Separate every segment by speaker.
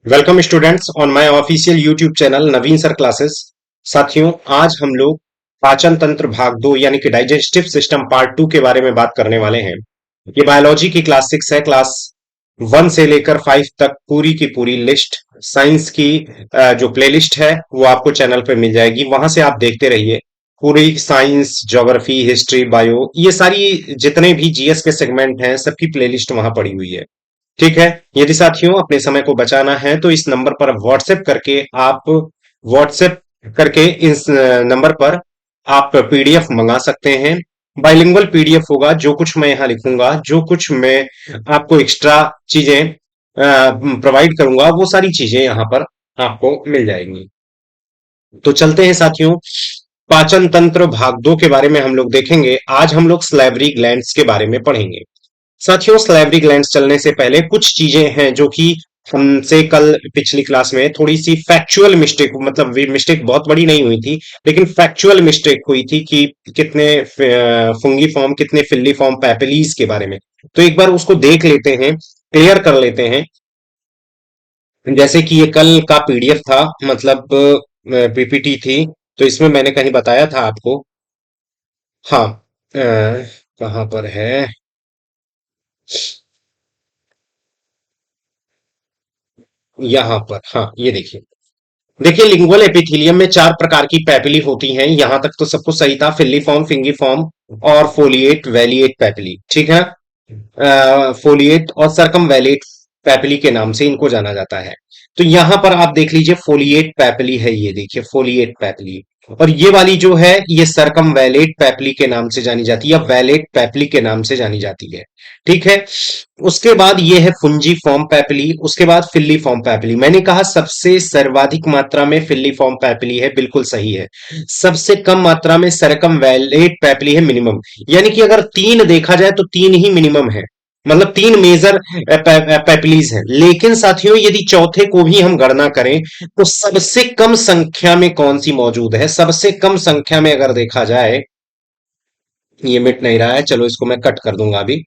Speaker 1: Welcome students on my official YouTube channel Naveen sir classes. साथियों, आज हम लोग पाचन तंत्र भाग 2 यानी कि डाइजेस्टिव सिस्टम पार्ट 2 के बारे में बात करने वाले हैं। ये बायोलॉजी की क्लास 6 है। क्लास 1 से लेकर 5 तक पूरी की पूरी लिस्ट साइंस की जो प्लेलिस्ट है वो आपको चैनल पे मिल जाएगी, वहां से आप देखते रहिए। पूरी साइंस, ज्योग्राफी, हिस्ट्री, बायो, ये सारी जितने भी जीएस के सेगमेंट हैं सबकी प्लेलिस्ट वहां पड़ी हुई है। ठीक है। यदि साथियों अपने समय को बचाना है तो इस नंबर पर व्हाट्सएप करके इस नंबर पर आप पीडीएफ मंगा सकते हैं। बाइलिंगुअल पीडीएफ होगा। जो कुछ मैं यहां लिखूंगा, जो कुछ मैं आपको एक्स्ट्रा चीजें प्रोवाइड करूंगा, वो सारी चीजें यहां पर आपको मिल जाएंगी। तो चलते हैं साथियों, पाचन तंत्र भाग 2 के बारे में हम लोग देखेंगे। आज हम लोग स्लाइवरी ग्लैंड्स के बारे में पढ़ेंगे। साथियों, स्लाइवरी ग्लैंड्स चलने से पहले कुछ चीजें हैं जो कि हमसे कल पिछली क्लास में थोड़ी सी फैक्चुअल मिस्टेक, मतलब मिस्टेक बहुत बड़ी नहीं हुई थी, लेकिन फैक्चुअल मिस्टेक हुई थी कि कितने फंगी फॉर्म, कितने फिल्ली फॉर्म पैपिलीज के बारे में। तो एक बार उसको देख लेते हैं, क्लियर कर लेते हैं। जैसे कि ये कल का पीडीएफ था, मतलब पीपीटी थी, तो इसमें मैंने कहीं बताया था आपको। हाँ, कहाँ पर है? यहां पर, हाँ, ये देखिए। देखिए, लिंगुअल एपिथेलियम में 4 प्रकार की पैपिली होती हैं। यहां तक तो सब कुछ सही था। फिल्लीफॉर्म, फिंगीफॉर्म और फोलिएट वेलिएट पैपिली। ठीक है। फोलिएट और सरकम वेलिएट पैपिली के नाम से इनको जाना जाता है। तो यहां पर आप देख लीजिए, फोलिएट पैपिली है, ये देखिए फोलिएट पैपिली। और ये वाली जो है ये सरकम वैलेट पैपिली के नाम से जानी जाती है, या वैलेट पैपिली के नाम से जानी जाती है। ठीक है। उसके बाद ये है फुंजी फॉर्म पैपिली, उसके बाद फिल्ली फॉर्म पैपिली। मैंने कहा सबसे सर्वाधिक मात्रा में फिल्ली फॉर्म पैपिली है, बिल्कुल सही है। सबसे कम मात्रा में सरकम वैलेट पैपिली है, मिनिमम। यानी कि अगर 3 देखा जाए तो 3 ही मिनिमम है, मतलब 3 मेजर पैपिलीज हैं। लेकिन साथियों, यदि चौथे को भी हम गणना करें तो सबसे कम संख्या में कौन सी मौजूद है? सबसे कम संख्या में अगर देखा जाए, ये मिट नहीं रहा है, चलो इसको मैं कट कर दूंगा अभी।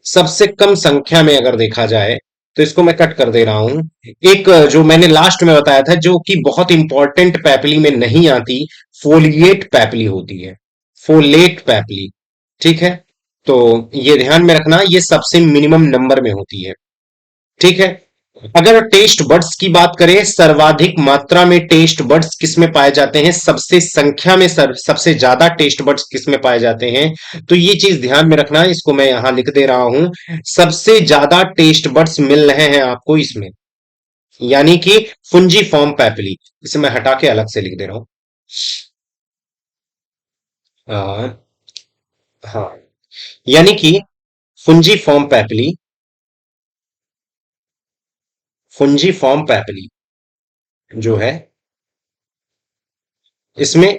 Speaker 1: सबसे कम संख्या में अगर देखा जाए तो इसको मैं कट कर दे रहा हूं। एक जो मैंने लास्ट में बताया था, जो कि बहुत इंपॉर्टेंट पैपिली में नहीं आती, फोलिएट पैपिली होती है, फोलेट पैपिली। ठीक है। तो ये ध्यान में रखना, ये सबसे मिनिमम नंबर में होती है। ठीक है। अगर टेस्ट बड्स की बात करें, सर्वाधिक मात्रा में टेस्ट बड्स किसमें पाए जाते हैं, सबसे संख्या में सबसे ज्यादा टेस्ट बड्स किसमें पाए जाते हैं, तो ये चीज ध्यान में रखना। इसको मैं यहां लिख दे रहा हूं। सबसे ज्यादा टेस्ट बड्स मिल रहे हैं आपको इसमें, यानी कि फुंजी फॉर्म पैपिली। इसे मैं हटा के अलग से लिख दे रहा हूं। हाँ, हाँ, यानी कि फुंजी फॉर्म पैपिली, फुंजी फॉर्म पैपिली जो है, इसमें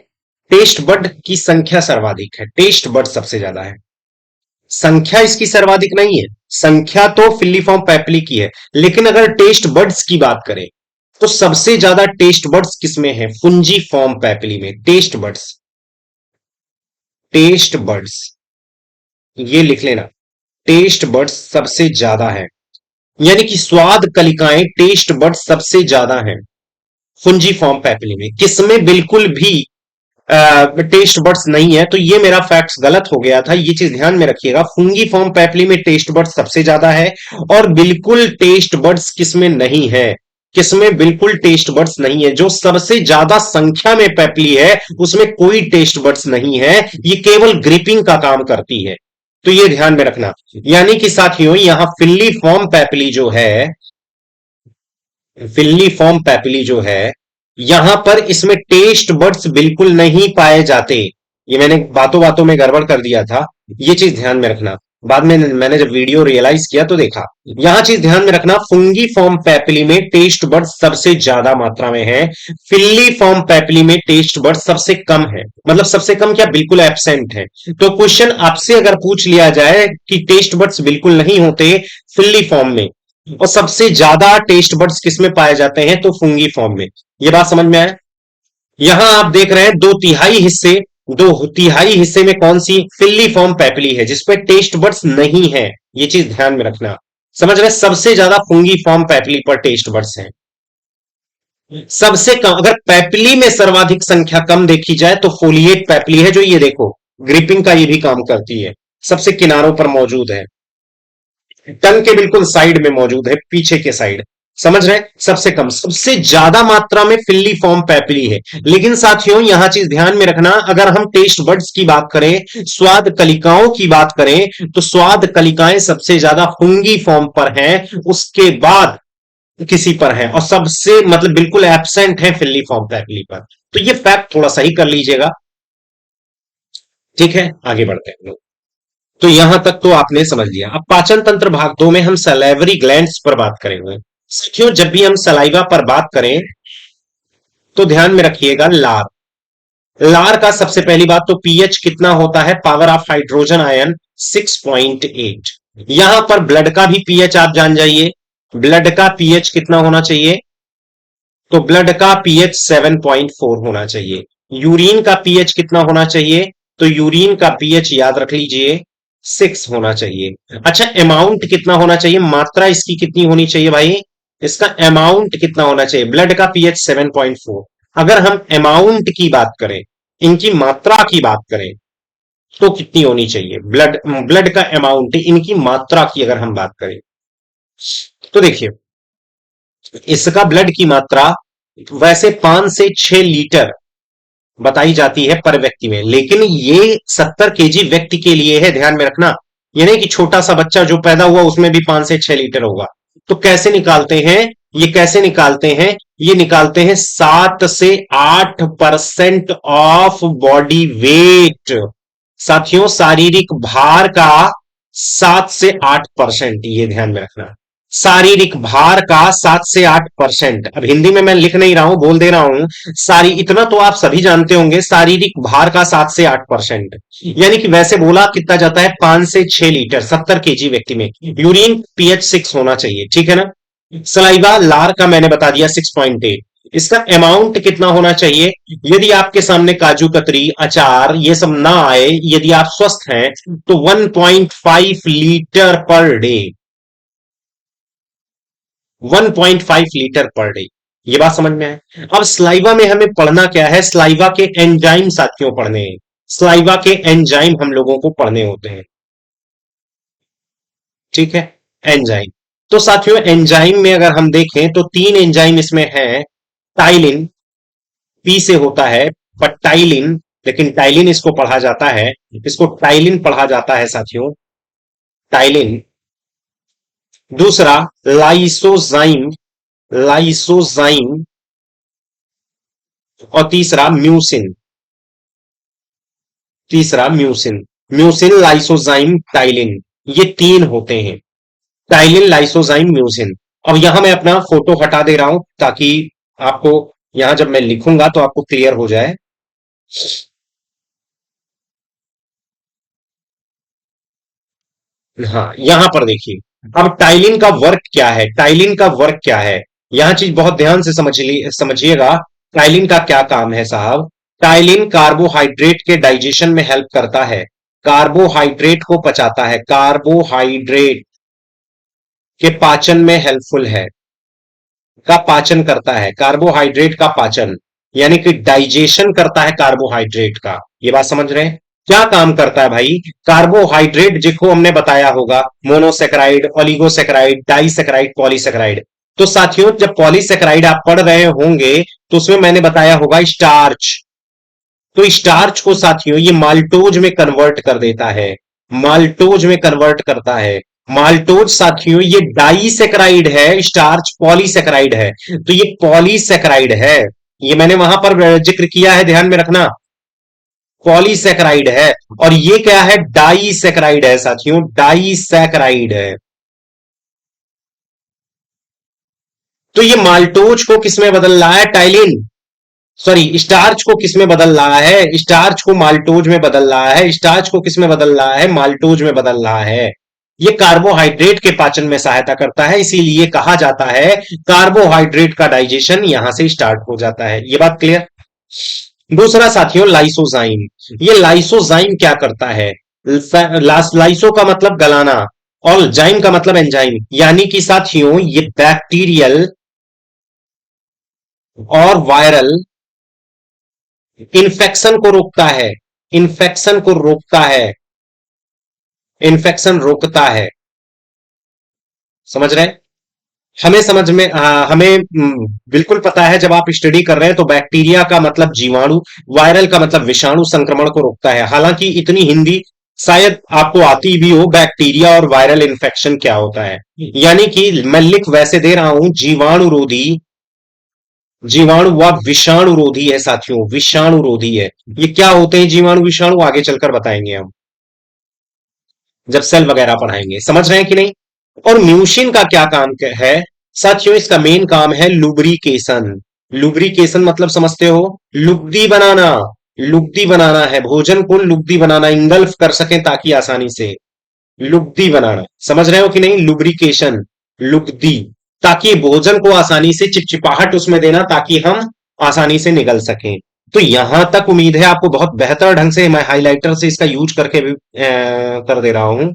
Speaker 1: टेस्ट बड की संख्या सर्वाधिक है, टेस्ट बड सबसे ज्यादा है। संख्या इसकी सर्वाधिक नहीं है, संख्या तो फिल्लीफॉर्म पैपिली की है, लेकिन अगर टेस्ट बड्स की बात करें तो सबसे ज्यादा टेस्ट बड्स किसमें है? फुंजी फॉर्म पैपिली में। टेस्ट बड्स, टेस्ट बड्स, ये लिख लेना। टेस्ट बड्स सबसे ज्यादा है, यानी कि स्वाद कलिकाएं टेस्ट बड्स सबसे ज्यादा है फुंजी फॉर्म पैपिली में। किसमें बिल्कुल भी टेस्ट बड्स नहीं है, तो ये मेरा फैक्ट्स गलत हो गया था, ये चीज ध्यान में रखिएगा। फंगी फॉर्म पैपिली में टेस्ट बड्स सबसे ज्यादा है, और बिल्कुल टेस्ट बड्स किसमें नहीं है, किसमें बिल्कुल टेस्ट बड्स नहीं है। जो सबसे ज्यादा संख्या में पैपिली है उसमें कोई टेस्ट बड्स नहीं है, ये केवल ग्रिपिंग का काम करती है। तो ये ध्यान में रखना। यानी कि साथियों, यहां फिल्ली फॉर्म पैपिली जो है, फिल्ली फॉर्म पैपिली जो है, यहां पर इसमें टेस्ट बड्स बिल्कुल नहीं पाए जाते। ये मैंने बातों बातों में गड़बड़ कर दिया था, ये चीज ध्यान में रखना। बाद में मैंने जब वीडियो रियलाइज किया तो देखा। यहां चीज ध्यान में रखना, फंगी फॉर्म पैपिली में टेस्ट बड्स सबसे ज्यादा मात्रा में है, फिल्ली फॉर्म पैपिली में टेस्ट बड्स सबसे कम है। मतलब सबसे कम क्या, बिल्कुल एब्सेंट है। तो क्वेश्चन आपसे अगर पूछ लिया जाए कि टेस्ट बड्स बिल्कुल नहीं होते फिल्ली फॉर्म में, और सबसे ज्यादा टेस्ट बड्स किसमें पाए जाते हैं, तो फंगी फॉर्म में। ये बात समझ में आया? यहां आप देख रहे हैं 2 तिहाई हिस्से में कौन सी फिल्ली फॉर्म पैपिली है जिसपे टेस्ट बड्स नहीं है, ये चीज ध्यान में रखना। समझ रहे, सबसे ज्यादा फुंगी फॉर्म पैपिली पर टेस्ट बर्ड्स हैं। सबसे कम, अगर पैपिली में सर्वाधिक संख्या कम देखी जाए तो फोलिएट पैपिली है, जो ये देखो ग्रिपिंग का ये भी काम करती है, सबसे किनारों पर मौजूद है, टंग के बिल्कुल साइड में मौजूद है, पीछे के साइड। समझ रहे, सबसे कम, सबसे ज्यादा मात्रा में फिल्ली फॉर्म पैपिली है। लेकिन साथियों यहां चीज ध्यान में रखना, अगर हम टेस्ट बड्स की बात करें, स्वाद कलिकाओं की बात करें, तो स्वाद कलिकाएं सबसे ज्यादा फुंगी फॉर्म पर हैं, उसके बाद किसी पर है, और सबसे मतलब बिल्कुल एब्सेंट है फिल्ली फॉर्म पैपिली पर। तो ये फैक्ट थोड़ा सही कर लीजिएगा। ठीक है, आगे बढ़ते हैं हम लोग। तो यहां तक तो आपने समझ लिया। अब पाचन तंत्र भाग 2 में हम सलाइवरी ग्लैंड्स पर बात करेंगे। साथियों जब भी हम सलाइवा पर बात करें तो ध्यान में रखिएगा लार। लार का सबसे पहली बात तो पीएच कितना होता है, पावर ऑफ हाइड्रोजन आयन 6.8। यहां पर ब्लड का भी पीएच आप जान जाइए, ब्लड का पीएच कितना होना चाहिए, तो ब्लड का पीएच 7.4 होना चाहिए। यूरिन का पीएच कितना होना चाहिए, तो यूरिन का पीएच याद रख लीजिए 6 होना चाहिए। अच्छा, अमाउंट कितना होना चाहिए, मात्रा इसकी कितनी होनी चाहिए भाई, इसका अमाउंट कितना होना चाहिए, ब्लड का पीएच 7.4। अगर हम अमाउंट की बात करें, इनकी मात्रा की बात करें, तो कितनी होनी चाहिए, ब्लड ब्लड का अमाउंट, इनकी मात्रा की अगर हम बात करें, तो देखिए इसका ब्लड की मात्रा वैसे 5 से 6 लीटर बताई जाती है पर व्यक्ति में, लेकिन ये 70 केजी व्यक्ति के लिए है, ध्यान में रखना। ये नहीं कि छोटा सा बच्चा जो पैदा हुआ उसमें भी 5 से 6 लीटर होगा। तो कैसे निकालते हैं, ये कैसे निकालते हैं, ये निकालते हैं 7 से 8% ऑफ बॉडी वेट। साथियों शारीरिक भार का 7 से 8%, ये ध्यान में रखना, शारीरिक भार का 7 से 8%। अब हिंदी में मैं लिख नहीं रहा हूं, बोल दे रहा हूं, सारी इतना तो आप सभी जानते होंगे, शारीरिक भार का 7 से 8%, यानी कि वैसे बोला कितना जाता है, 5 से 6 लीटर 70 केजी व्यक्ति में। यूरिन पीएच 6 होना चाहिए, ठीक है ना। सलाइवा लार का मैंने बता दिया 6.8। इसका अमाउंट कितना होना चाहिए, यदि आपके सामने काजू कतरी अचार ये सब ना आए, यदि आप स्वस्थ हैं, तो 1.5 litre per day, 1.5 litre per day. ये बात समझ में है। अब स्लाइवा में हमें पढ़ना क्या है, स्लाइवा के एंजाइम साथियों पढ़ने हैं, स्लाइवा के एंजाइम हम लोगों को पढ़ने होते हैं, ठीक है। एंजाइम, तो साथियों एंजाइम में अगर हम देखें तो 3 एंजाइम इसमें हैं। टाइलिन, पी से होता है पटाइलिन, लेकिन टाइलिन इसको पढ़ा जाता है, इसको टाइलिन पढ़ा जाता है साथियों, टाइलिन। दूसरा लाइसोजाइम, लाइसोजाइम, और तीसरा म्यूसिन, तीसरा म्यूसिन। म्यूसिन, लाइसोजाइम, टाइलिन, ये 3 होते हैं, टाइलिन लाइसोजाइम म्यूसिन। अब यहां मैं अपना फोटो हटा दे रहा हूं ताकि आपको, यहां जब मैं लिखूंगा तो आपको क्लियर हो जाए। हाँ यहां पर देखिए, अब टाइलिन का वर्क क्या है, टाइलिन का वर्क क्या है, यहां चीज बहुत ध्यान से समझिएगा। टाइलिन का क्या काम है साहब, टाइलिन कार्बोहाइड्रेट के डाइजेशन में हेल्प करता है, कार्बोहाइड्रेट को पचाता है, कार्बोहाइड्रेट के पाचन में हेल्पफुल है, का पाचन करता है, कार्बोहाइड्रेट का पाचन, यानी कि डाइजेशन करता है कार्बोहाइड्रेट का। ये बात समझ रहे हैं, क्या काम करता है भाई, कार्बोहाइड्रेट जिसको हमने बताया होगा, मोनोसेक्राइड, ओलिगोसेक्राइड, डाइसेक्राइड, पॉलीसेक्राइड। तो साथियों जब पॉलीसेक्राइड आप पढ़ रहे होंगे तो उसमें मैंने बताया होगा स्टार्च, तो स्टार्च को साथियों ये माल्टोज में कन्वर्ट कर देता है, माल्टोज में कन्वर्ट करता है। माल्टोज साथियों ये डाइसेक्राइड है, स्टार्च पॉलीसेक्राइड है, तो ये पॉलीसेक्राइड है, ये मैंने वहां पर जिक्र किया है, ध्यान में रखना, पॉलीसेक्राइड है। और ये क्या है, डाइसेक्राइड है साथियों, डाइसेक्राइड है। तो ये माल्टोज को किसमें बदल रहा है, टाइलिन, सॉरी स्टार्च को किसमें बदल रहा है, स्टार्च को माल्टोज में बदल रहा है, स्टार्च को किसमें बदल रहा है, माल्टोज में बदल रहा है। ये कार्बोहाइड्रेट के पाचन में सहायता करता है, इसीलिए कहा जाता है कार्बोहाइड्रेट का डाइजेशन यहां से स्टार्ट हो जाता है। ये बात क्लियर। दूसरा साथियों लाइसोजाइम, ये लाइसोजाइम क्या करता है, लाइसो का मतलब गलाना, और जाइम का मतलब एंजाइम, यानी कि साथियों ये बैक्टीरियल और वायरल इन्फेक्शन को रोकता है, इन्फेक्शन को रोकता है, इन्फेक्शन रोकता है। समझ रहे हैं? हमें समझ में हमें बिल्कुल पता है, जब आप स्टडी कर रहे हैं तो बैक्टीरिया का मतलब जीवाणु, वायरल का मतलब विषाणु संक्रमण को रोकता है। हालांकि इतनी हिंदी शायद आपको आती भी हो, बैक्टीरिया और वायरल इन्फेक्शन क्या होता है। यानी कि मैं लिख वैसे दे रहा हूं जीवाणु रोधी, जीवाणु व विषाणु रोधी है साथियों, विषाणु रोधी है। ये क्या होते हैं जीवाणु विषाणु, आगे चलकर बताएंगे हम जब सेल वगैरह पढ़ाएंगे। समझ रहे हैं कि नहीं? और म्यूसिन का क्या काम है साथियों? इसका मेन काम है लुब्रिकेशन। लुब्रिकेशन मतलब समझते हो? लुब्धि बनाना, लुब्धि बनाना है, भोजन को लुब्धि बनाना, इंगल्फ कर सकें ताकि आसानी से, लुब्धि बनाना। समझ रहे हो कि नहीं? लुब्रिकेशन, लुब्धि, ताकि भोजन को आसानी से चिपचिपाहट उसमें देना ताकि हम आसानी से निगल सकें। तो यहां तक उम्मीद है आपको बहुत बेहतर ढंग से, मैं हाइलाइटर से इसका यूज करके भी कर दे रहा हूं।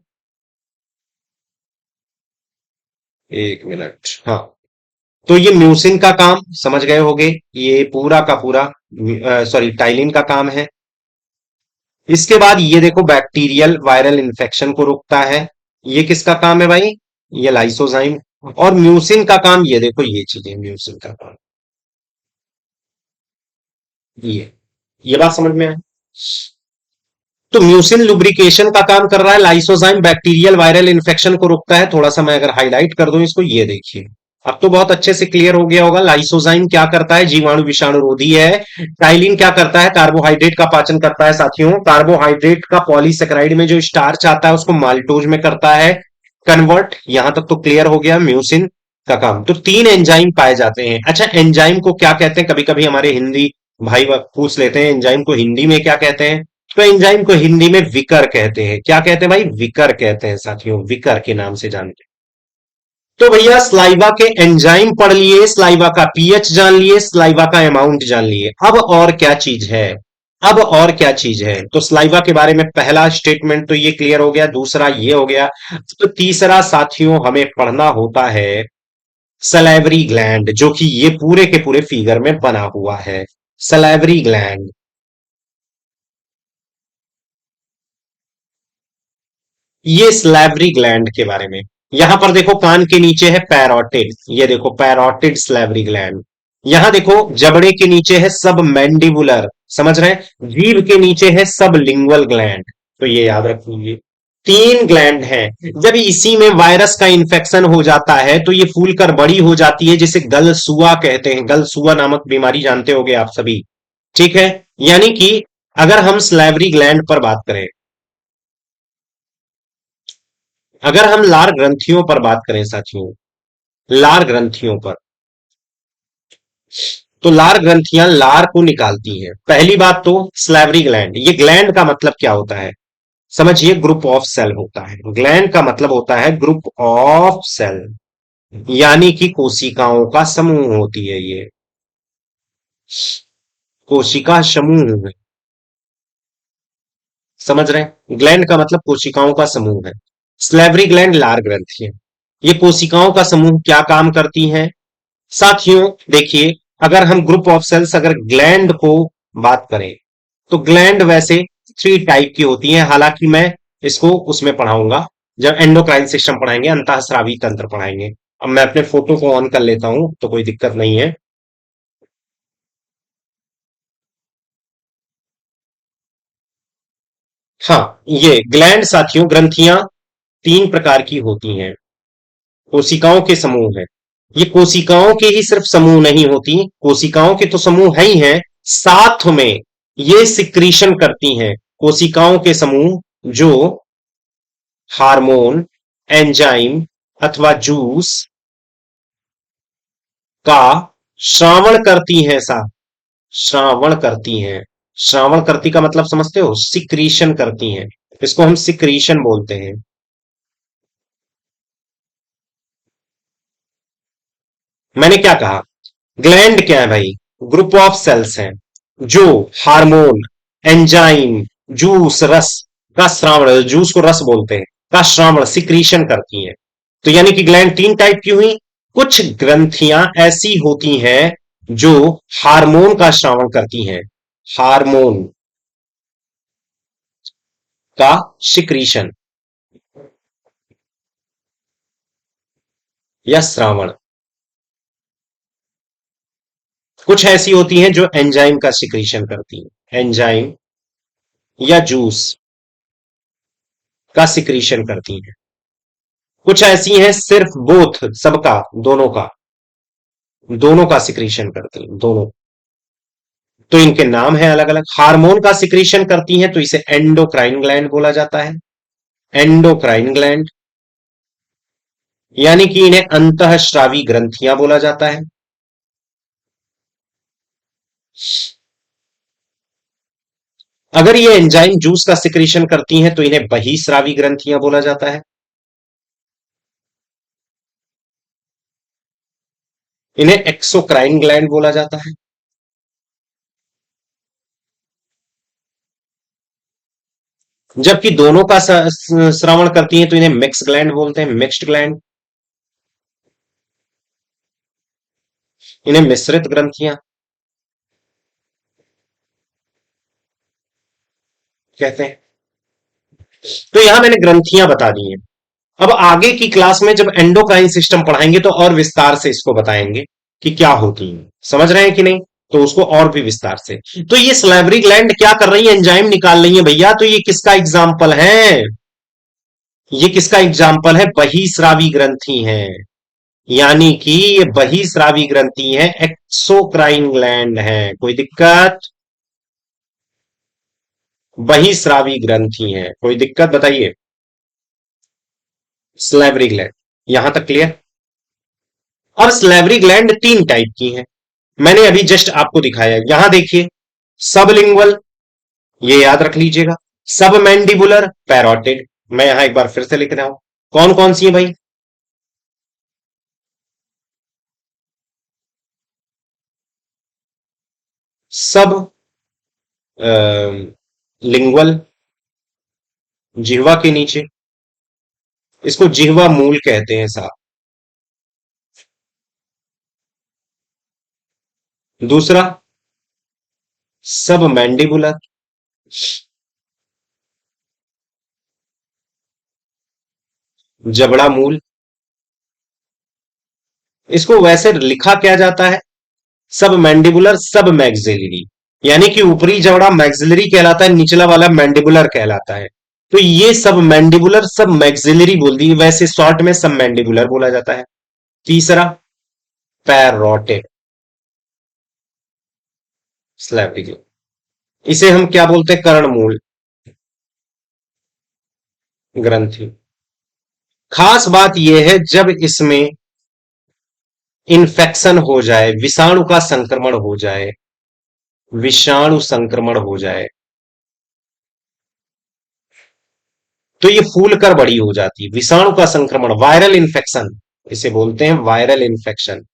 Speaker 1: एक मिनट, हाँ। तो ये म्यूसिन का काम समझ गए होगे, ये पूरा का पूरा सॉरी टाइलिन का काम है। इसके बाद ये देखो बैक्टीरियल वायरल इन्फेक्शन को रोकता है, ये किसका काम है भाई? ये लाइसोजाइम। और म्यूसिन का काम ये देखो, ये चीजें म्यूसिन का काम, ये बात समझ में आए? तो म्यूसिन लुब्रिकेशन का काम कर रहा है, लाइसोजाइम बैक्टीरियल वायरल इन्फेक्शन को रोकता है। थोड़ा सा मैं अगर हाईलाइट कर दूं इसको, ये देखिए, अब तो बहुत अच्छे से क्लियर हो गया होगा। लाइसोजाइम क्या करता है? जीवाणु विषाणु रोधी है। टाइलिन क्या करता है? कार्बोहाइड्रेट का पाचन करता है साथियों। कार्बोहाइड्रेट का पॉलीसेकेराइड में जो स्टार्च आता है उसको माल्टोज में करता है कन्वर्ट। यहां तक तो क्लियर हो गया म्यूसिन का काम। तो तीन एंजाइम पाए जाते हैं। अच्छा, एंजाइम को क्या कहते हैं? कभी कभी हमारे हिंदी भाई पूछ लेते हैं एंजाइम को हिंदी में क्या कहते हैं। तो एंजाइम को हिंदी में विकर कहते हैं। क्या कहते हैं भाई? विकर कहते हैं साथियों, विकर के नाम से जानते हैं। तो भैया स्लाइवा के एंजाइम पढ़ लिए, स्लाइवा का पीएच जान लिए, स्लाइवा का अमाउंट जान लिए। अब और क्या चीज है? अब और क्या चीज है? तो स्लाइवा के बारे में पहला स्टेटमेंट तो ये क्लियर हो गया, दूसरा ये हो गया। तो तीसरा साथियों हमें पढ़ना होता है सलाइवरी ग्लैंड, जो कि ये पूरे के पूरे फिगर में बना हुआ है। सलाइवरी ग्लैंड, ये स्लैवरी ग्लैंड के बारे में। यहां पर देखो कान के नीचे है पैरोटिड, ये देखो पैरोटिड स्लैवरी ग्लैंड। यहां देखो जबड़े के नीचे है सब मैंडिबुलर, समझ रहे हैं? जीभ के नीचे है सब लिंगुअल ग्लैंड। तो ये याद रखिए, तीन ग्लैंड हैं। जब इसी में वायरस का इन्फेक्शन हो जाता है तो ये फूलकर बड़ी हो जाती है, जिसे गलसुआ कहते हैं। गलसुआ नामक बीमारी जानते होंगे आप सभी, ठीक है? यानी कि अगर हम स्लैवरी ग्लैंड पर बात करें, अगर हम लार ग्रंथियों पर बात करें साथियों, लार ग्रंथियों पर, तो लार ग्रंथियां लार को निकालती हैं। पहली बात तो स्लैवरी ग्लैंड, ये ग्लैंड का मतलब क्या होता है? समझिए, ग्रुप ऑफ सेल होता है। ग्लैंड का मतलब होता है ग्रुप ऑफ सेल, यानी कि कोशिकाओं का समूह होती है ये, कोशिका समूह। समझ रहे हैं? ग्लैंड का मतलब कोशिकाओं का समूह है। स्लैवरी ग्लैंड लार ग्रंथि है। ये कोशिकाओं का समूह क्या काम करती हैं साथियों? देखिए, अगर हम ग्रुप ऑफ सेल्स, अगर ग्लैंड को बात करें, तो ग्लैंड वैसे थ्री टाइप की होती हैं। हालांकि मैं इसको उसमें पढ़ाऊंगा जब एंडोक्राइन सिस्टम पढ़ाएंगे, अंतःस्रावी तंत्र पढ़ाएंगे। अब मैं अपने फोटो को ऑन कर लेता हूं तो कोई दिक्कत नहीं है। हाँ, ये ग्लैंड साथियों, ग्रंथियां तीन प्रकार की होती हैं, कोशिकाओं के समूह है। ये कोशिकाओं के ही सिर्फ समूह नहीं होती, कोशिकाओं के तो समूह है ही है, साथ में ये सिक्रीशन करती हैं कोशिकाओं के समूह, जो हार्मोन, एंजाइम अथवा जूस का श्रावण करती हैं। सा श्रावण करती हैं। श्रावण करती का मतलब समझते हो? सिक्रीशन करती हैं। इसको हम सिक्रीशन बोलते हैं। मैंने क्या कहा? ग्लैंड क्या है भाई? ग्रुप ऑफ सेल्स हैं जो हार्मोन, एंजाइम, जूस, रस का श्रावण, जूस को रस बोलते हैं, का श्रावण सिक्रीशन करती हैं। तो यानी कि ग्लैंड तीन टाइप की हुई। कुछ ग्रंथियां ऐसी होती हैं जो हार्मोन का श्रावण करती हैं, हार्मोन का सिक्रीशन या श्रावण। कुछ ऐसी होती हैं जो एंजाइम का सिक्रीशन करती हैं, एंजाइम या जूस का सिक्रीशन करती हैं। कुछ ऐसी हैं सिर्फ बोथ, सबका, दोनों का, दोनों का सिक्रीशन करती हैं, दोनों। तो इनके नाम है अलग अलग। हार्मोन का सिक्रीशन करती हैं तो इसे एंडोक्राइन ग्लैंड बोला जाता है, एंडोक्राइन ग्लैंड। यानी कि इन्हें अंतःस्रावी ग्रंथियां बोला जाता है। अगर ये एंजाइम जूस का सिक्रीशन करती हैं तो इन्हें बहिस्रावी ग्रंथियां बोला जाता है। इन्हें एक्सोक्राइन ग्लैंड बोला जाता है। जबकि दोनों का श्रवण करती हैं तो इन्हें मिक्स ग्लैंड बोलते हैं, मिक्स्ड ग्लैंड। इन्हें मिश्रित ग्रंथियां कहते हैं। तो यहां मैंने ग्रंथियां बता दी हैं। अब आगे की क्लास में जब एंडोक्राइन सिस्टम पढ़ाएंगे तो और विस्तार से इसको बताएंगे कि क्या होती है। समझ रहे हैं कि नहीं? तो उसको और भी विस्तार से। तो ये सलेवरी ग्लैंड क्या कर रही है? एंजाइम निकाल रही है भैया। तो ये किसका एग्जाम्पल है? ये किसका एग्जाम्पल है? बहिस्रावी ग्रंथि है। यानी कि ये बहिस्रावी ग्रंथि है, एक्सोक्राइन ग्लैंड है। कोई दिक्कत? बहिस्रावी ग्रंथि है, कोई दिक्कत बताइए? Salivary gland. यहां तक क्लियर? अब स्लेवरी ग्लैंड तीन टाइप की हैं। मैंने अभी जस्ट आपको दिखाया, यहां देखिए। सबलिंगुअल, ये याद रख लीजिएगा। सब मैंडिबुलर, पैरोटिड। मैं यहां एक बार फिर से लिख रहा हूं। कौन कौन सी है भाई? सब लिंगुअल, जिह्वा के नीचे। इसको जिह्वा मूल कहते हैं साहब। दूसरा सब मैंडिबुलर, जबड़ा मूल। इसको वैसे लिखा क्या जाता है? सब मैंडिबुलर, सब मैग्जिलरी। यानी कि ऊपरी जबड़ा मैग्जिलरी कहलाता है, निचला वाला मैंडिबुलर कहलाता है। तो ये सब मैंडिबुलर, सब मैग्जिलरी बोल दी, वैसे शॉर्ट में सब मैंडिबुलर बोला जाता है। तीसरा पैरोटिड स्लैब, इसे हम क्या बोलते हैं? कर्णमूल ग्रंथि। खास बात यह है जब इसमें इन्फेक्शन हो जाए, विषाणु का संक्रमण हो जाए, विषाणु संक्रमण हो जाए, तो ये फूल कर बड़ी हो जाती है। विषाणु का संक्रमण, वायरल इन्फेक्शन, इसे बोलते हैं वायरल इन्फेक्शन।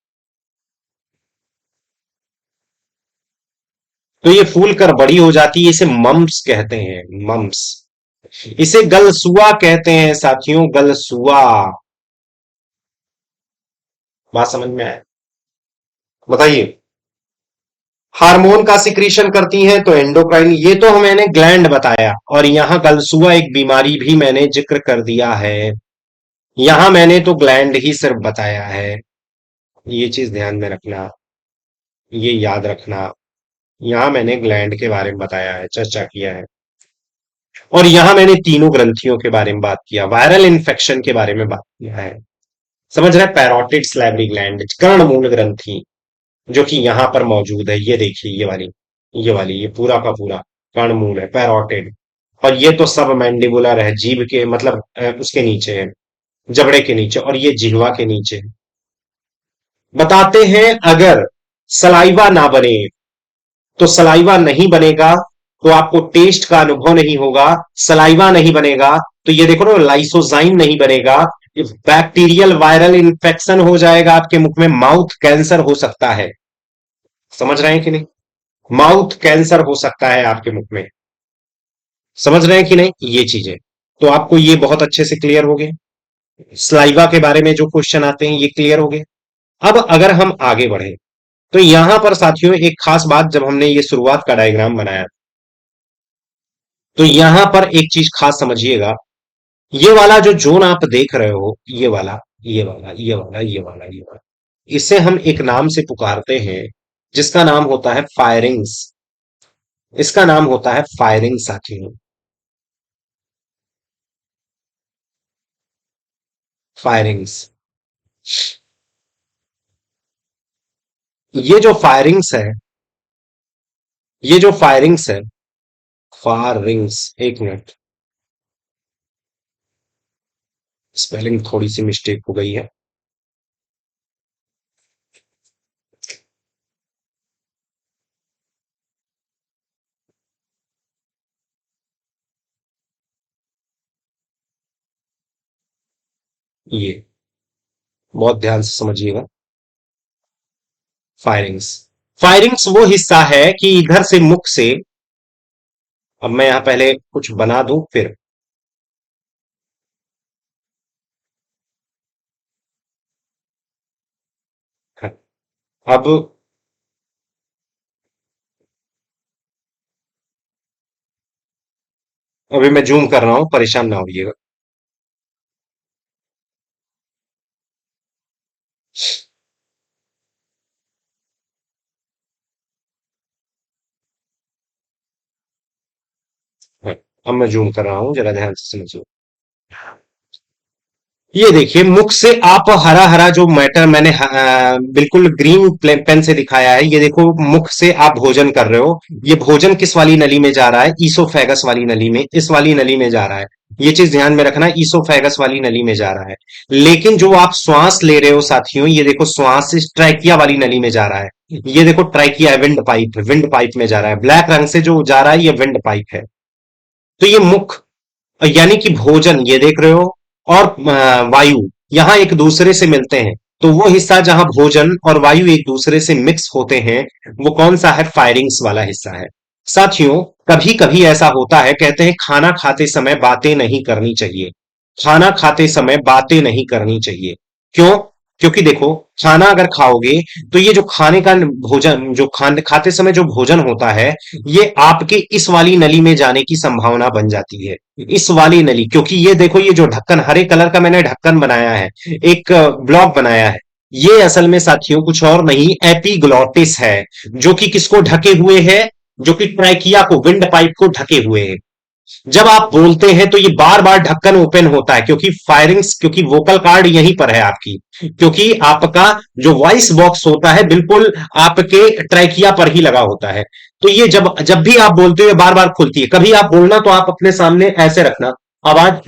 Speaker 1: तो ये फूल कर बड़ी हो जाती है, इसे मम्स कहते हैं, मम्स। इसे गलसुआ कहते हैं साथियों, गलसुआ। बात समझ में आए? बताइए। हार्मोन का सिक्रीशन करती हैं तो एंडोक्राइन, ये तो मैंने ग्लैंड बताया। और यहां गलसुआ एक बीमारी भी मैंने जिक्र कर दिया है। यहां मैंने तो ग्लैंड ही सिर्फ बताया है। ये चीज ध्यान में रखना, ये याद रखना। यहां मैंने ग्लैंड के बारे में बताया है, चर्चा किया है। और यहां मैंने तीनों ग्रंथियों के बारे में बात किया, वायरल इन्फेक्शन के बारे में बात किया है। समझ रहे? पैरोटिड स्लैवरी ग्लैंड, कर्णमूल ग्रंथि, जो कि यहां पर मौजूद है। ये देखिए, ये वाली ये पूरा का पूरा कर्णमूल है, पैरोटिड। और ये तो सब मैंडिबुलर है, जीभ के मतलब उसके नीचे है, जबड़े के नीचे, और ये जिह्वा के नीचे है। बताते हैं अगर सलाइवा ना बने, तो सलाइवा नहीं बनेगा तो आपको टेस्ट का अनुभव नहीं होगा। सलाइवा नहीं बनेगा तो ये देखो ना, लाइसोजाइम नहीं बनेगा। बैक्टीरियल वायरल इन्फेक्शन हो जाएगा आपके मुख में, माउथ कैंसर हो सकता है। समझ रहे हैं कि नहीं? माउथ कैंसर हो सकता है आपके मुख में। समझ रहे हैं कि नहीं? ये चीजें। तो आपको ये बहुत अच्छे से क्लियर हो गए। स्लाइवा के बारे में जो क्वेश्चन आते हैं ये क्लियर हो गए। अब अगर हम आगे बढ़े तो यहां पर साथियों एक खास बात, जब हमने ये शुरुआत का डायग्राम बनाया तो यहां पर एक चीज खास समझिएगा। ये वाला जो जोन आप देख रहे हो, ये वाला, ये वाला, ये वाला, ये वाला, ये वाला, इसे हम एक नाम से पुकारते हैं जिसका नाम होता है फायरिंग्स। इसका नाम होता है फायरिंग साथियों, फायरिंग्स। ये जो फायरिंग्स है, ये जो फायरिंग्स है, फायरिंग्स, एक मिनट, स्पेलिंग थोड़ी सी मिस्टेक हो गई है। ये बहुत ध्यान से समझिएगा। फायरिंग्स, फायरिंग्स वो हिस्सा है कि इधर से मुख से, अब मैं यहां पहले कुछ बना दूं फिर। अब अभी मैं जूम कर रहा हूं, परेशान ना होइएगा। अब मैं जूम कर रहा हूं, जरा ध्यान से समझिए। ये देखिए, मुख से आप हरा हरा जो मैटर मैंने बिल्कुल ग्रीन पेन से दिखाया है, ये देखो मुख से आप भोजन कर रहे हो। ये भोजन किस वाली नली में जा रहा है? ईसोफेगस वाली नली में, इस वाली नली में जा रहा है। ये चीज ध्यान में रखना, ईसोफेगस वाली नली में जा रहा है। लेकिन जो आप श्वास ले रहे हो साथियों, ये देखो श्वास इस ट्रैकिया वाली नली में जा रहा है। ये देखो ट्रैकिया है, विंड पाइप में जा रहा है। ब्लैक रंग से जो जा रहा है ये विंड पाइप है। तो ये मुख, यानी कि भोजन, ये देख रहे हो, और वायु यहां एक दूसरे से मिलते हैं। तो वो हिस्सा जहां भोजन और वायु एक दूसरे से मिक्स होते हैं, वो कौन सा है? फायरिंग्स वाला हिस्सा है। साथियों, कभी कभी ऐसा होता है, कहते हैं खाना खाते समय बातें नहीं करनी चाहिए। खाना खाते समय बातें नहीं करनी चाहिए। क्यों? क्योंकि देखो, खाना अगर खाओगे तो ये जो खाने का भोजन, जो खाते समय जो भोजन होता है, ये आपके इस वाली नली में जाने की संभावना बन जाती है। इस वाली नली, क्योंकि ये देखो, ये जो ढक्कन, हरे कलर का मैंने ढक्कन बनाया है, एक ब्लॉक बनाया है, ये असल में साथियों कुछ और नहीं, एपिग्लॉटिस है। जो कि किसको ढके हुए है? जो कि ट्रैकिया को, विंड पाइप को ढके हुए है। जब आप बोलते हैं तो ये बार बार ढक्कन ओपन होता है, क्योंकि फायरिंग्स, क्योंकि वोकल कार्ड यहीं पर है आपकी, क्योंकि आपका जो वॉइस बॉक्स होता है बिल्कुल आपके ट्रैकिया पर ही लगा होता है। तो ये जब जब भी आप बोलते हो बार बार खुलती है। कभी आप बोलना तो आप अपने सामने ऐसे रखना, आवाज,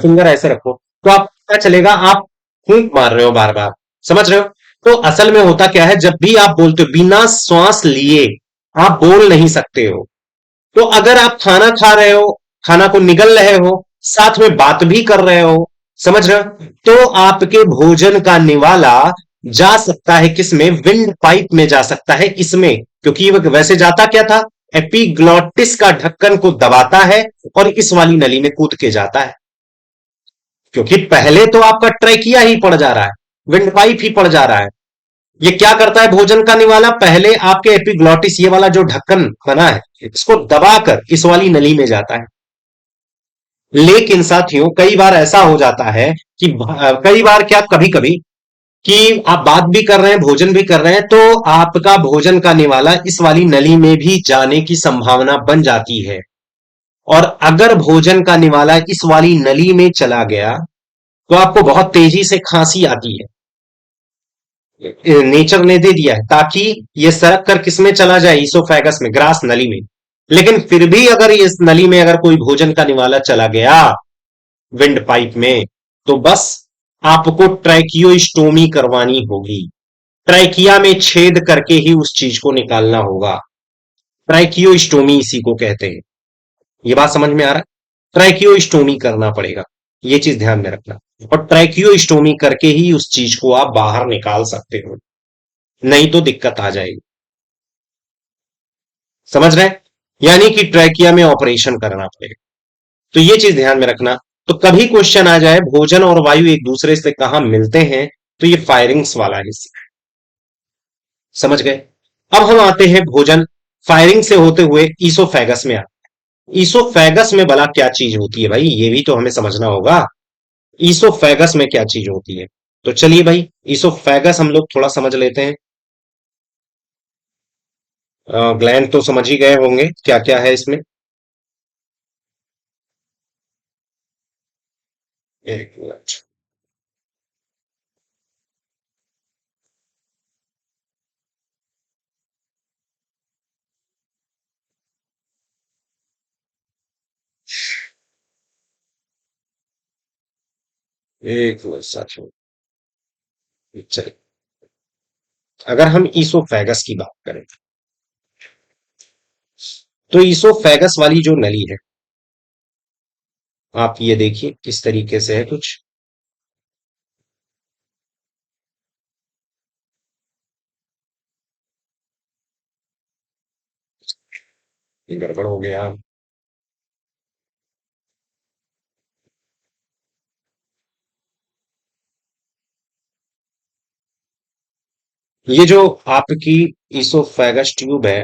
Speaker 1: फिंगर ऐसे रखो, तो आप पता चलेगा आप फूंक मार रहे हो बार बार। समझ रहे हो? तो असल में होता क्या है, जब भी आप बोलते हो बिना श्वास लिए आप बोल नहीं सकते हो। तो अगर आप खाना खा रहे हो, खाना को निगल रहे हो, साथ में बात भी कर रहे हो, समझ रहे हो, तो आपके भोजन का निवाला जा सकता है किसमें? विंड पाइप में जा सकता है, इसमें। क्योंकि ये वैसे जाता क्या था? एपिग्लॉटिस का ढक्कन को दबाता है और इस वाली नली में कूद के जाता है। क्योंकि पहले तो आपका ट्रैकिया ही पड़ जा रहा है, विंड पाइप ही पड़ जा रहा है। ये क्या करता है? भोजन का निवाला पहले आपके एपिग्लॉटिस, ये वाला जो ढक्कन बना है, इसको दबाकर इस वाली नली में जाता है। लेकिन साथियों, कई बार ऐसा हो जाता है कि कई बार क्या, कभी कभी, कि आप बात भी कर रहे हैं, भोजन भी कर रहे हैं, तो आपका भोजन का निवाला इस वाली नली में भी जाने की संभावना बन जाती है। और अगर भोजन का निवाला इस वाली नली में चला गया तो आपको बहुत तेजी से खांसी आती है। नेचर ने दे दिया है ताकि ये सरक कर किसमें चला जाए? ईसोफेगस में, ग्रास नली में। लेकिन फिर भी अगर इस नली में अगर कोई भोजन का निवाला चला गया विंड पाइप में, तो बस आपको ट्रैकियोस्टोमी करवानी होगी। ट्रैकिया में छेद करके ही उस चीज को निकालना होगा। ट्रैकियोस्टोमी इसी को कहते हैं। ये बात समझ में आ रहा है? ट्रैकियोस्टोमी करना पड़ेगा, ये चीज ध्यान में रखना। और ट्रैकियोस्टोमी करके ही उस चीज को आप बाहर निकाल सकते हो, नहीं तो दिक्कत आ जाएगी। समझ रहे हैं? यानी कि ट्रैकिया में ऑपरेशन करना पड़ेगा। तो ये चीज ध्यान में रखना। तो कभी क्वेश्चन आ जाए भोजन और वायु एक दूसरे से कहां मिलते हैं, तो ये फायरिंग्स वाला हिस्सा। समझ गए? अब हम आते हैं भोजन फायरिंग से होते हुए ईसोफेगस में आते। ईसोफेगस में भला क्या चीज होती है भाई, ये भी तो हमें समझना होगा। ईसोफेगस में क्या चीज होती है? तो चलिए भाई, ईसोफेगस हम लोग थोड़ा समझ लेते हैं। ग्लैंड तो समझ ही गए होंगे क्या क्या है इसमें। एक मिनट। एक मिनट साथियों। चलिए, अगर हम ईसोफेगस की बात करें, तो ईसोफेगस वाली जो नली है, आप ये देखिए किस तरीके से है कुछ। ये गड़बड़ हो गया। ये जो आपकी ईसोफेगस ट्यूब है,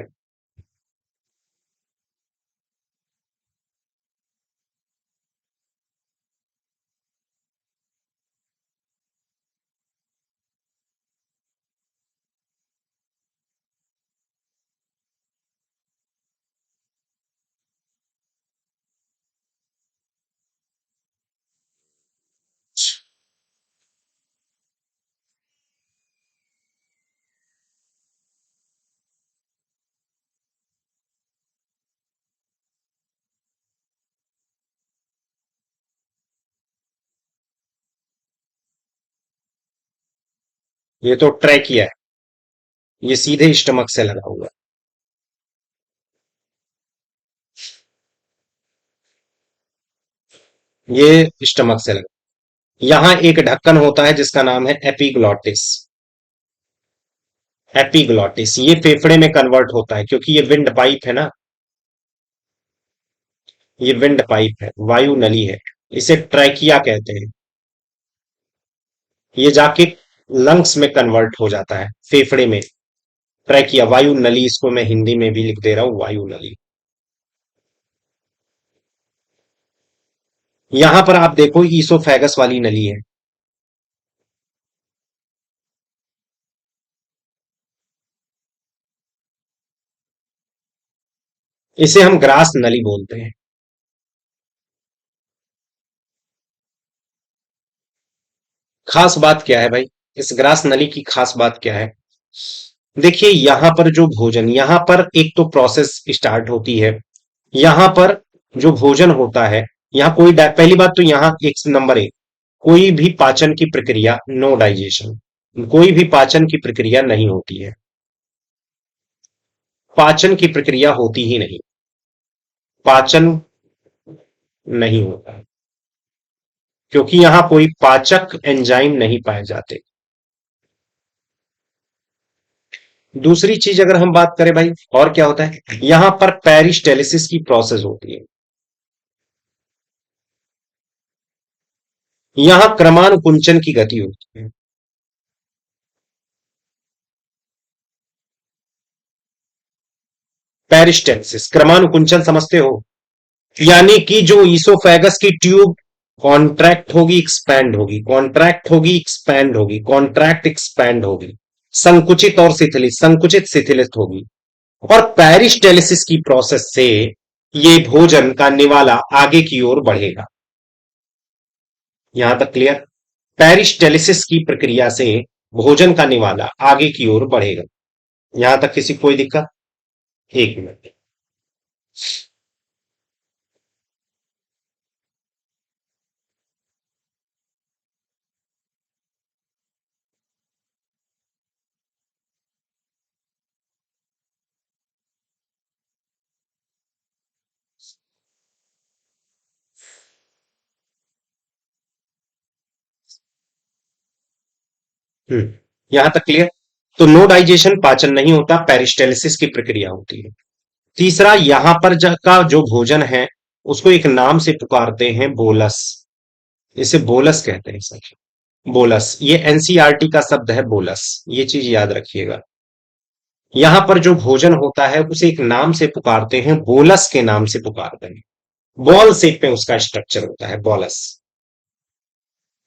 Speaker 1: ये तो ट्रैकिया है, ये सीधे स्टमक से लगा हुआ है, ये स्टमक से लगा। यहां एक ढक्कन होता है जिसका नाम है एपिग्लॉटिस। एपिग्लॉटिस ये फेफड़े में कन्वर्ट होता है, क्योंकि ये विंड पाइप है ना, ये विंड पाइप है, वायु नली है। इसे ट्रैकिया कहते हैं। ये जाके लंग्स में कन्वर्ट हो जाता है, फेफड़े में। ट्रैकिया वायु नली, इसको मैं हिंदी में भी लिख दे रहा हूं, वायु नली। यहां पर आप देखो ईसोफेगस वाली नली है। इसे हम ग्रास नली बोलते हैं। खास बात क्या है भाई, इस ग्रास नली की खास बात क्या है? देखिए यहां पर जो भोजन, यहां पर एक तो प्रोसेस स्टार्ट होती है। यहां पर जो भोजन होता है, यहां कोई पहली बात तो यहां एक नंबर एक, कोई भी पाचन की प्रक्रिया, नो डाइजेशन, कोई भी पाचन की प्रक्रिया नहीं होती है। पाचन की प्रक्रिया होती ही नहीं, पाचन नहीं होता, क्योंकि यहां कोई पाचक एंजाइम नहीं पाए जाते। दूसरी चीज अगर हम बात करें भाई, और क्या होता है, यहां पर पेरिस्टेलिसिस की प्रोसेस होती है। यहां क्रमानुकुंचन की गति होती है। पेरिस्टेलिसिस क्रमानुकुंचन समझते हो? यानी कि जो ईसोफेगस की ट्यूब कॉन्ट्रैक्ट होगी, एक्सपैंड होगी, कॉन्ट्रैक्ट होगी, एक्सपैंड होगी, कॉन्ट्रैक्ट एक्सपैंड होगी, संकुचित और शिथिलित, संकुचित शिथिलित होगी। और पेरिस्टेलिसिस की प्रोसेस से ये भोजन का निवाला आगे की ओर बढ़ेगा। यहां तक क्लियर? पेरिस्टेलिसिस की प्रक्रिया से भोजन का निवाला आगे की ओर बढ़ेगा। यहां तक किसी कोई दिक्कत? एक मिनट। यहां तक क्लियर? तो नो डाइजेशन, पाचन नहीं होता, पेरिस्टेलिसिस की प्रक्रिया होती है। तीसरा, यहां पर का जो भोजन है, उसको एक नाम से पुकारते हैं बोलस। इसे बोलस कहते हैं सर। बोलस, ये एनसीईआरटी का शब्द है बोलस, ये चीज याद रखिएगा। यहां पर जो भोजन होता है उसे एक नाम से पुकारते हैं, बोलस के नाम से पुकारते हैं। बॉल शेप में उसका स्ट्रक्चर होता है, बॉलस।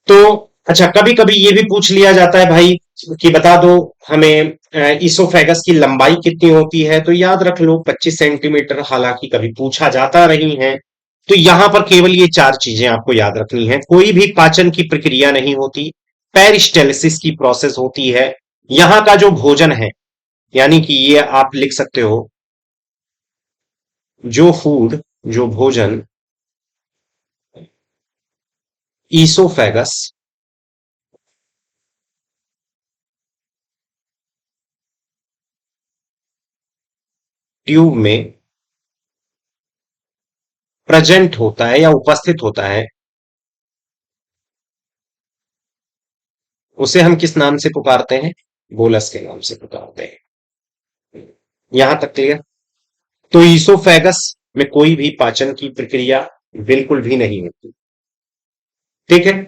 Speaker 1: तो अच्छा, कभी कभी ये भी पूछ लिया जाता है भाई कि बता दो हमें ईसोफेगस की लंबाई कितनी होती है, तो याद रख लो 25 सेंटीमीटर, हालांकि कभी पूछा जाता नहीं है। तो यहां पर केवल ये चार चीजें आपको याद रखनी है, कोई भी पाचन की प्रक्रिया नहीं होती, पेरिस्टेलिसिस की प्रोसेस होती है। यहां का जो भोजन है, यानी कि ये आप लिख सकते हो, जो फूड, जो भोजन ईसोफेगस ट्यूब में प्रेजेंट होता है या उपस्थित होता है, उसे हम किस नाम से पुकारते हैं? बोलस के नाम से पुकारते हैं। यहां तक क्लियर? तो ईसोफेगस में कोई भी पाचन की प्रक्रिया बिल्कुल भी नहीं होती। ठीक है।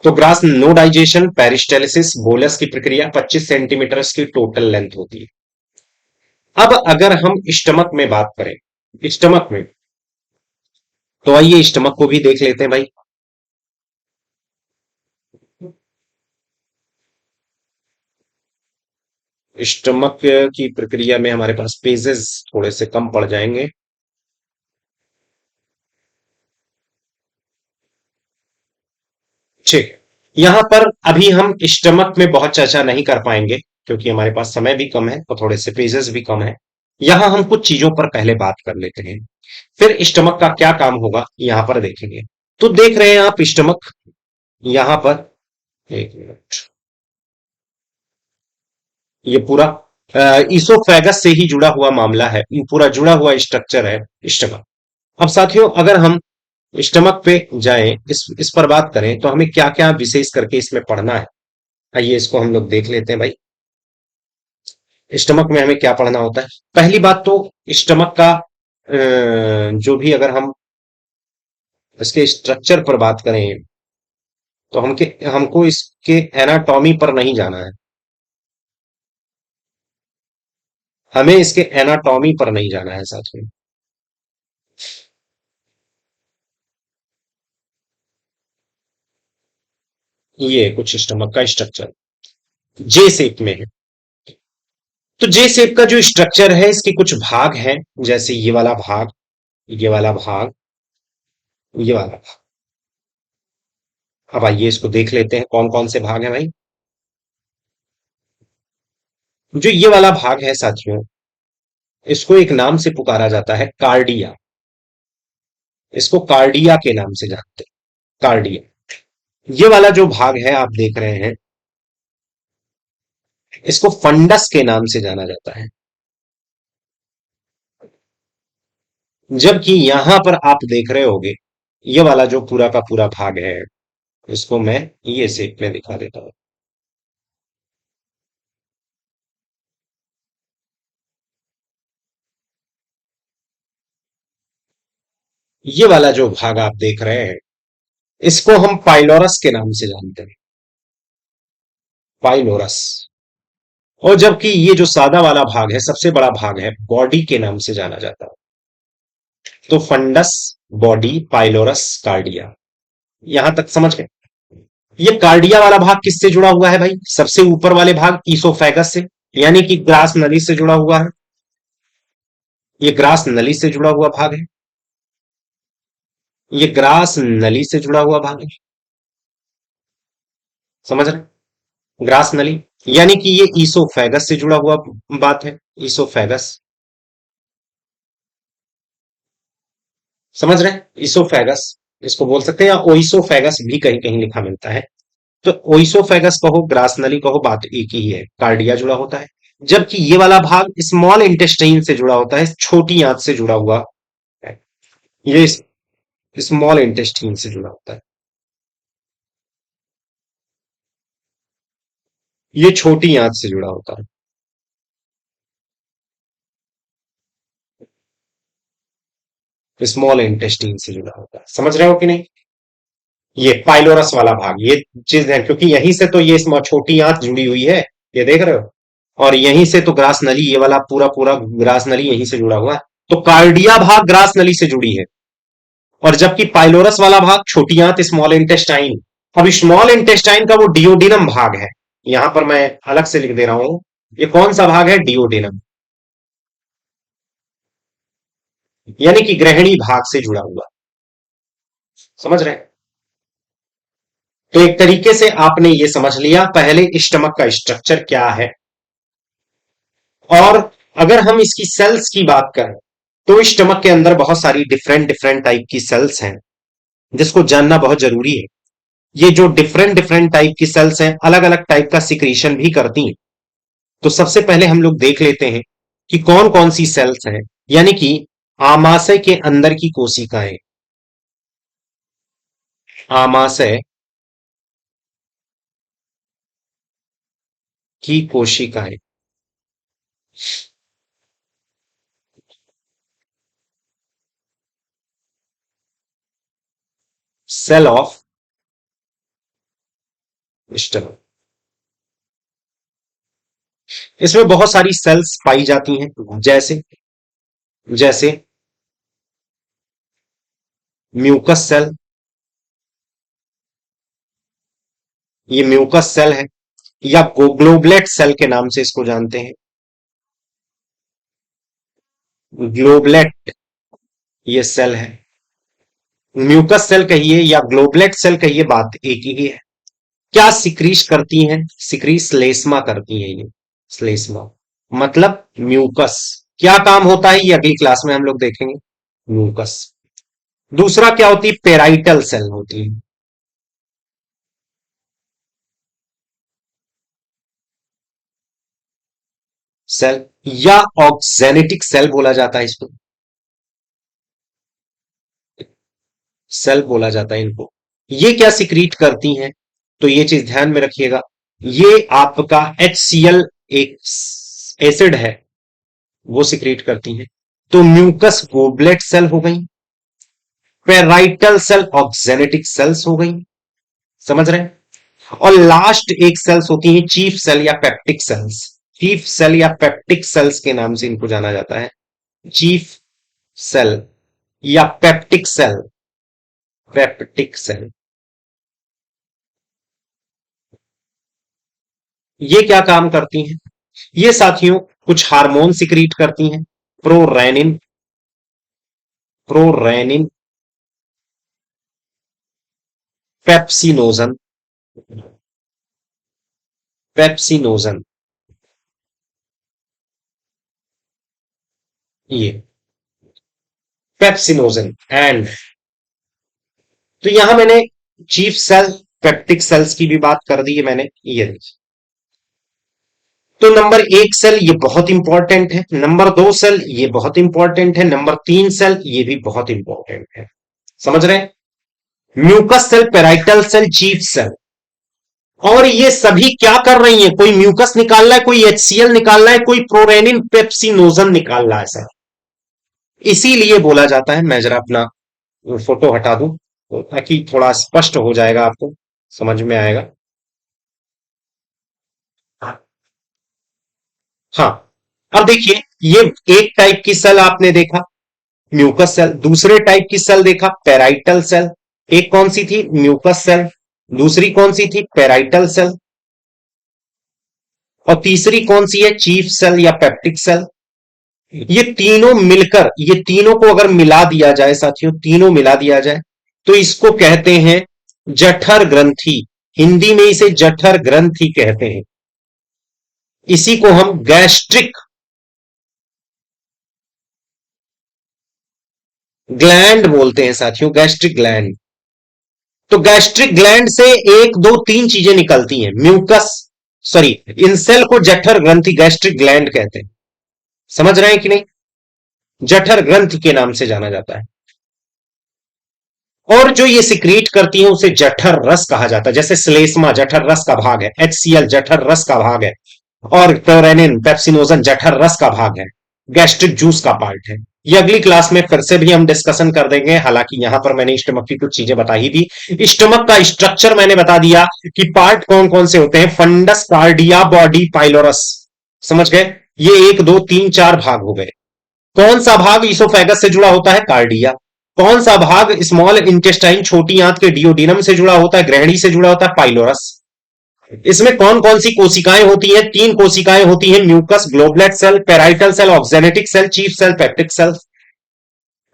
Speaker 1: तो ग्रास नो डाइजेशन, पेरिस्टेलिसिस, बोलस की प्रक्रिया, 25 सेंटीमीटर की टोटल लेंथ होती है। अब अगर हम स्टमक में बात करें, स्टमक में, तो आइए स्टमक को भी देख लेते हैं भाई। स्टमक की प्रक्रिया में हमारे पास पेजेस थोड़े से कम पड़ जाएंगे। ठीक। यहां पर अभी हम स्टमक में बहुत चर्चा नहीं कर पाएंगे, क्योंकि हमारे पास समय भी कम है और थोड़े से पेजेस भी कम है। यहां हम कुछ चीजों पर पहले बात कर लेते हैं, फिर स्टमक का क्या काम होगा यहां पर देखेंगे। तो देख रहे हैं आप स्टमक, यहां पर, एक मिनट, ये पूरा इसोफेगस से ही जुड़ा हुआ मामला है, पूरा जुड़ा हुआ स्ट्रक्चर है स्टमक। अब साथियों, अगर हम स्टमक पे जाएं, इस पर बात करें, तो हमें क्या क्या विशेष करके इसमें पढ़ना है, आइए इसको हम लोग देख लेते हैं भाई। स्टमक में हमें क्या पढ़ना होता है? पहली बात तो स्टमक का जो भी, अगर हम इसके स्ट्रक्चर पर बात करें, तो हमको इसके एनाटॉमी पर नहीं जाना है, हमें इसके एनाटॉमी पर नहीं जाना है साथियों। ये कुछ स्टमक का स्ट्रक्चर जे शेप में है। तो जे शेप का जो स्ट्रक्चर है, इसके कुछ भाग हैं, जैसे ये वाला भाग, ये वाला भाग, ये वाला भाग। अब आइए इसको देख लेते हैं कौन कौन से भाग हैं भाई। जो ये वाला भाग है साथियों, इसको एक नाम से पुकारा जाता है, कार्डिया। इसको कार्डिया के नाम से जानते हैं, कार्डिया। ये वाला जो भाग है आप देख रहे हैं, इसको फंडस के नाम से जाना जाता है। जबकि यहां पर आप देख रहे होगे, ये वाला जो पूरा का पूरा भाग है, इसको मैं ये शेप में दिखा देता हूं। ये वाला जो भाग आप देख रहे हैं, इसको हम पाइलोरस के नाम से जानते हैं, पाइलोरस। और जबकि ये जो सादा वाला भाग है, सबसे बड़ा भाग है, बॉडी के नाम से जाना जाता है। तो फंडस, बॉडी, पाइलोरस, कार्डिया, यहां तक समझ गए? ये कार्डिया वाला भाग किससे जुड़ा हुआ है भाई? सबसे ऊपर वाले भाग ईसोफेगस से, यानी कि ग्रास नली से जुड़ा हुआ है। ये ग्रास नली से जुड़ा हुआ भाग है, ये ग्रास नली से जुड़ा हुआ भाग है। समझ रहे? ग्रास नली, यानी कि ये ईसोफेगस से जुड़ा हुआ बात है, ईसोफेगस। समझ रहे हैं? ईसोफेगस इसको बोल सकते हैं, या ओइसोफेगस भी कहीं कहीं लिखा मिलता है। तो ओइसोफेगस कहो, ग्रास नली कहो, बात एक ही है, कार्डिया जुड़ा होता है। जबकि ये वाला भाग स्मॉल इंटेस्टाइन से जुड़ा होता है, छोटी आंत से जुड़ा हुआ है। ये स्मॉल इंटेस्टाइन से जुड़ा होता है, ये छोटी आंत से जुड़ा होता है, स्मॉल इंटेस्टाइन से जुड़ा होता है। समझ रहे हो कि नहीं? ये पाइलोरस वाला भाग, ये चीज है, क्योंकि यहीं से तो ये छोटी आंत जुड़ी हुई है, ये देख रहे हो, और यहीं से तो ग्रास नली, ये वाला पूरा पूरा ग्रास नली यहीं से जुड़ा हुआ है, तो कार्डिया भाग ग्रास नली से जुड़ी है, और जबकि पाइलोरस वाला भाग छोटी आंत स्मॉल इंटेस्टाइन। अब स्मॉल इंटेस्टाइन का वो डिओडिनम भाग है, यहां पर मैं अलग से लिख दे रहा हूं, ये कौन सा भाग है, डिओडिनम, यानी कि ग्रहणी भाग से जुड़ा हुआ, समझ रहे हैं। तो एक तरीके से आपने ये समझ लिया पहले स्टमक का स्ट्रक्चर क्या है, और अगर हम इसकी सेल्स की बात करें तो स्टमक के अंदर बहुत सारी डिफरेंट डिफरेंट टाइप की सेल्स हैं, जिसको जानना बहुत जरूरी है। ये जो डिफरेंट डिफरेंट टाइप की सेल्स हैं अलग अलग टाइप का सिक्रीशन भी करती हैं। तो सबसे पहले हम लोग देख लेते हैं कि कौन कौन सी सेल्स हैं, यानी कि आमाशय के अंदर की कोशिकाएं, आमाशय की कोशिकाएं, सेल ऑफ स्टमक, इसमें बहुत सारी सेल्स पाई जाती हैं, जैसे जैसे म्यूकस सेल, ये म्यूकस सेल है, या ग्लोबलेट सेल के नाम से इसको जानते हैं, ग्लोबलेट ये सेल है, म्यूकस सेल कहिए या ग्लोबलेट सेल कहिए, बात एक ही है। क्या सिक्रीश करती हैं, सिक्रीश श्लेष्मा करती हैं, ये श्लेष्मा मतलब म्यूकस, क्या काम होता है ये अगली क्लास में हम लोग देखेंगे, म्यूकस। दूसरा क्या होती है, पेराइटल सेल होती है, सेल, या ऑक्जेनेटिक सेल बोला जाता है इसको, सेल बोला जाता है इनको। ये क्या सिक्रीट करती हैं, तो ये चीज ध्यान में रखिएगा, ये आपका HCl एक एसिड है, वो सिक्रीट करती हैं। तो म्यूकस गोबलेट सेल हो गई, पेराइटल सेल ऑक्जेनेटिक सेल्स हो गई, समझ रहे हैं। और लास्ट एक सेल्स होती है चीफ सेल या पेप्टिक सेल्स, चीफ सेल या पेप्टिक सेल्स के नाम से इनको जाना जाता है, चीफ सेल या पेप्टिक सेल, पेप्टिक सेल। ये क्या काम करती हैं, ये साथियों कुछ हार्मोन सिक्रीट करती हैं, प्रोरेनिन, प्रोरेनिन, पेप्सिनोजन, पेप्सिनोजन, ये पेप्सिनोजन एंड, तो यहां मैंने चीफ सेल पेप्टिक सेल्स की भी बात कर दी है मैंने, ये देखिए। तो नंबर एक सेल ये बहुत इंपॉर्टेंट है, नंबर दो सेल ये बहुत इंपॉर्टेंट है, नंबर तीन सेल ये भी बहुत इंपॉर्टेंट है, समझ रहे हैं। Mucus cell, parietal cell, chief cell, और ये सभी क्या कर रही हैं, कोई म्यूकस निकाल रहा है, कोई HCl निकाल रहा है, कोई प्रोरेनिन पेप्सिनोजन निकाल रहा है सर। इसीलिए बोला जाता है, मैं जरा अपना फोटो हटा दूं तो ताकि थोड़ा स्पष्ट हो जाएगा, आपको समझ में आएगा। हाँ, अब देखिए, ये एक टाइप की सेल आपने देखा म्यूकस सेल, दूसरे टाइप की सेल देखा पेराइटल सेल, एक कौन सी थी, म्यूकस सेल, दूसरी कौन सी थी, पेराइटल सेल, और तीसरी कौन सी है, चीफ सेल या पेप्टिक सेल। ये तीनों मिलकर, ये तीनों को अगर मिला दिया जाए साथियों, तीनों मिला दिया जाए तो इसको कहते हैं जठर ग्रंथि, हिंदी में इसे जठर ग्रंथि कहते हैं, इसी को हम गैस्ट्रिक ग्लैंड बोलते हैं साथियों, गैस्ट्रिक ग्लैंड। तो गैस्ट्रिक ग्लैंड से एक दो तीन चीजें निकलती हैं, म्यूकस, सॉरी, इन सेल को जठर ग्रंथि गैस्ट्रिक ग्लैंड कहते हैं, समझ रहे हैं कि नहीं, जठर ग्रंथि के नाम से जाना जाता है। और जो ये सिक्रीट करती है उसे जठर रस कहा जाता है, जैसे श्लेष्मा जठर रस का भाग है, HCl जठर रस का भाग है, और टोरेनिन पेप्सिनोजन जठर रस का भाग है, गैस्ट्रिक जूस का पार्ट है, ये अगली क्लास में फिर से भी हम डिस्कशन कर देंगे। हालांकि यहां पर मैंने स्टमक की कुछ चीजें बता ही दी। स्टमक का स्ट्रक्चर मैंने बता दिया कि पार्ट कौन कौन से होते हैं, फंडस, कार्डिया, बॉडी, पाइलोरस। समझ गए? ये एक दो तीन चार भाग हो गए। कौन सा भाग इसोफेगस से जुड़ा होता है? कार्डिया। कौन सा भाग स्मॉल इंटेस्टाइन, छोटी आंत के डियोडिनम से जुड़ा होता है, ग्रहणी से जुड़ा होता है? पाइलोरस। इसमें कौन कौन सी कोशिकाएं होती हैं? तीन कोशिकाएं होती हैं, mucus, globular cell, parietal cell, oxyntic cell, chief cell, peptic cell.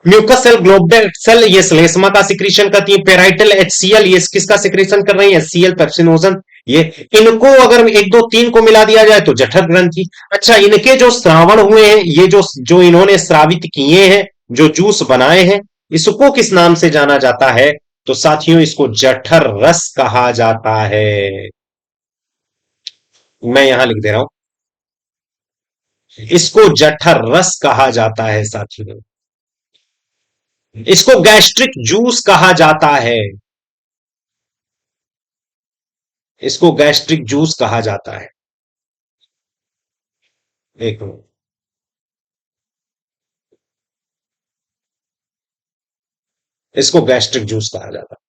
Speaker 1: Mucus cell, globular cell ये श्लेष्मा का सिक्रीशन करती है। पेराइटल एचसीएल ये किसका सिक्रीशन कर रही है? HCL, pepsinogen. ये इनको अगर एक दो तीन को मिला दिया जाए तो जठर ग्रंथि। अच्छा, इनके जो श्रावण हुए हैं, ये जो जो इन्होंने स्रावित किए हैं, जो जूस बनाए हैं, इसको किस नाम से जाना जाता है? तो साथियों, इसको जठर रस कहा जाता है। मैं यहां लिख दे रहा हूं, इसको जठर रस कहा जाता है साथियों। इसको गैस्ट्रिक जूस कहा जाता है। इसको गैस्ट्रिक जूस कहा जाता है। एक मिनट। इसको गैस्ट्रिक जूस कहा जाता है।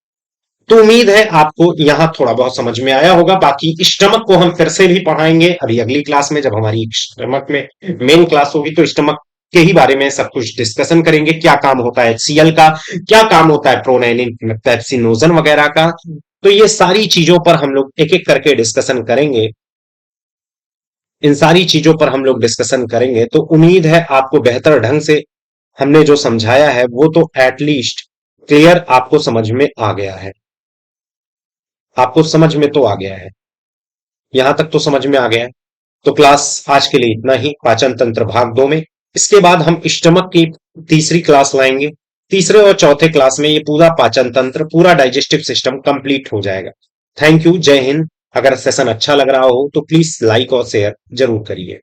Speaker 1: तो उम्मीद है आपको यहां थोड़ा बहुत समझ में आया होगा। बाकी स्टमक को हम फिर से भी पढ़ाएंगे अभी अगली क्लास में, जब हमारी स्टमक में मेन क्लास होगी तो स्टमक के ही बारे में सब कुछ डिस्कशन करेंगे। क्या काम होता है HCl का, क्या काम होता है प्रोनाइनिन, पेप्सिनोजन वगैरह का। तो ये सारी चीजों पर हम लोग एक एक करके डिस्कशन करेंगे। इन सारी चीजों पर हम लोग डिस्कशन करेंगे। तो उम्मीद है आपको बेहतर ढंग से हमने जो समझाया है वो तो एटलीस्ट क्लियर आपको समझ में आ गया है। आपको समझ में तो आ गया है, यहां तक तो समझ में आ गया है। तो क्लास आज के लिए इतना ही, पाचन तंत्र भाग 2 में। इसके बाद हम स्टमक की तीसरी क्लास लाएंगे। तीसरे और चौथे क्लास में ये पूरा पाचन तंत्र, पूरा डाइजेस्टिव सिस्टम कंप्लीट हो जाएगा। थैंक यू, जय हिंद। अगर सेशन अच्छा लग रहा हो तो प्लीज लाइक और शेयर जरूर करिए।